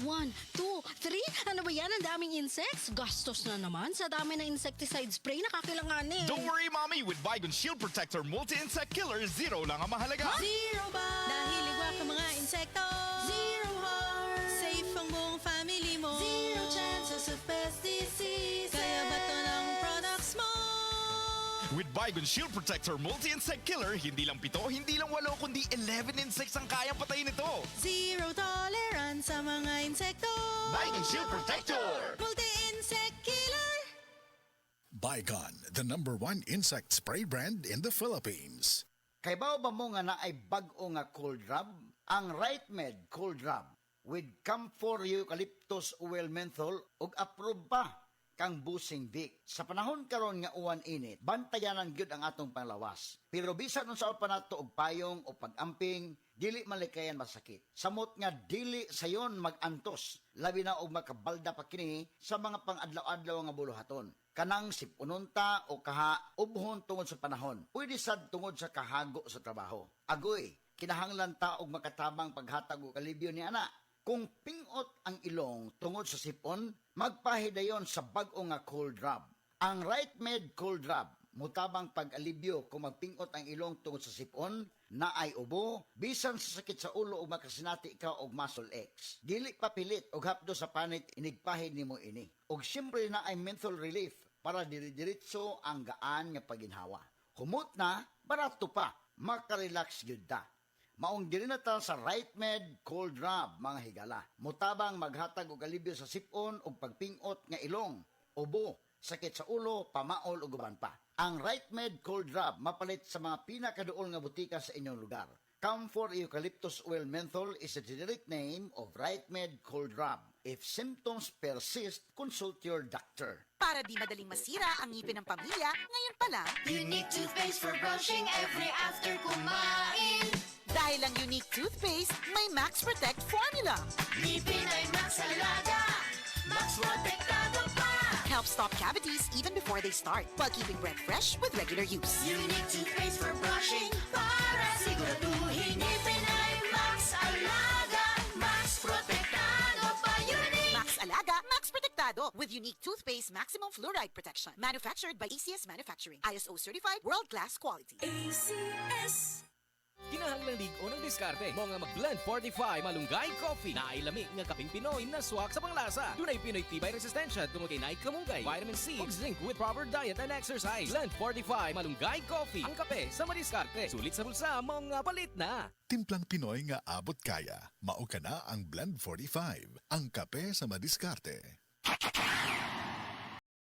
1, 2, 3. Ano ba yan? Ang daming insects. Gastos na naman sa dami ng insecticide spray na kakailanganin. Don't worry, Mommy! With Baygon Shield Protector Multi-Insect Killer, zero lang ang mahalaga. Zero ba? Dahil ligwak ang mga insekto. Zero harm. Safe ang buong family mo. Zero chances of pest disease. Kaya bato ng products mo. With Baygon Shield Protector Multi-Insect Killer, hindi lang 7, hindi lang 8, kundi 11 insects ang kayang patayin nito. Zero tolerance sa mga insekto. Baygon Shield Protector! Multi-insect killer. Baygon, the #1 insect spray brand in the Philippines. Kay bao ba mo nga na ay bag-o nga cold rub? Ang Right Med Cold Rub with Camphor Eucalyptus Oil Menthol ug approved pa kang busing Vic. Sa panahon karon nga uwan init, bantayan ang gyud ang atong panglawas. Pero bisan unsa pa nato og payong o pag-amping, dili malikayan masakit. Samot nga dili sayon mag-antos, labi na og makabalda pa kini sa mga pang-adlaw-adlaw nga buluhaton. Kanang sipununta o kaha ubhon tungod sa panahon. Pwede sad tungod sa kahago sa trabaho. Agoy, kinahanglan ta og makatabang paghatag og alibyo ni ana. Kung pingot ang ilong tungod sa sipon, magpahidayon sa bag-o nga cold rub. Ang Right Med Cold Rub, mutabang pag-alibyo kung magpingot ang ilong tungod sa sipon, na ay ubo, bisan sa sakit sa ulo o makasinati ka og muscle X. Dili papilit og hapdo sa panit inigpahid nimo ini. Og siyempre na ay menthol relief para diri-diretso ang gaan nga paginhawa. Humot na, barato pa, makarelax gyud ta. Maong diri na ta sa Right Med Cold Rub, mga higala. Mutabang maghatag og alibyo sa sipon o pagpingot nga ilong, ubo, sakit sa ulo, pamaol ug uban pa. Ang Right Med Cold Rub mapalit sa mga pinakaduol nga butika sa inyong lugar. Camphor Eucalyptus Oil Menthol is the generic name of Right Med Cold Rub. If symptoms persist, consult your doctor. Para di madaling masira ang ngipin ng pamilya, ngayon pa lang, Unique toothpaste for brushing every after kumain. dahil ang unique toothpaste, may Max Protect formula. Ngipin ay Max Alaga, Max Protektado pa. Helps stop cavities even before they start, while keeping breath fresh with regular use. Unique toothpaste for brushing para siguraduhin ngipin ay Max Alaga, Max Protektado pa. Unique. Max Alaga, Max Protectado, with unique toothpaste maximum fluoride protection. Manufactured by ACS Manufacturing. ISO certified, world-class quality. ACS. Kinahanglang ligo ng diskarte mo nga mag-blend 45 malunggay coffee na ay lami nga kaping Pinoy na swak sa panglasa. Dunay Pinoy tibay resistensya tungod kay naik kamunggay, vitamin C ug zinc with proper diet and exercise. Blend 45 malunggay coffee. Ang kape sa madiskarte. Sulit sa bulsa mo nga palit na. Timplang Pinoy nga abot kaya. Mao ka na ang Blend 45, ang kape sa madiskarte.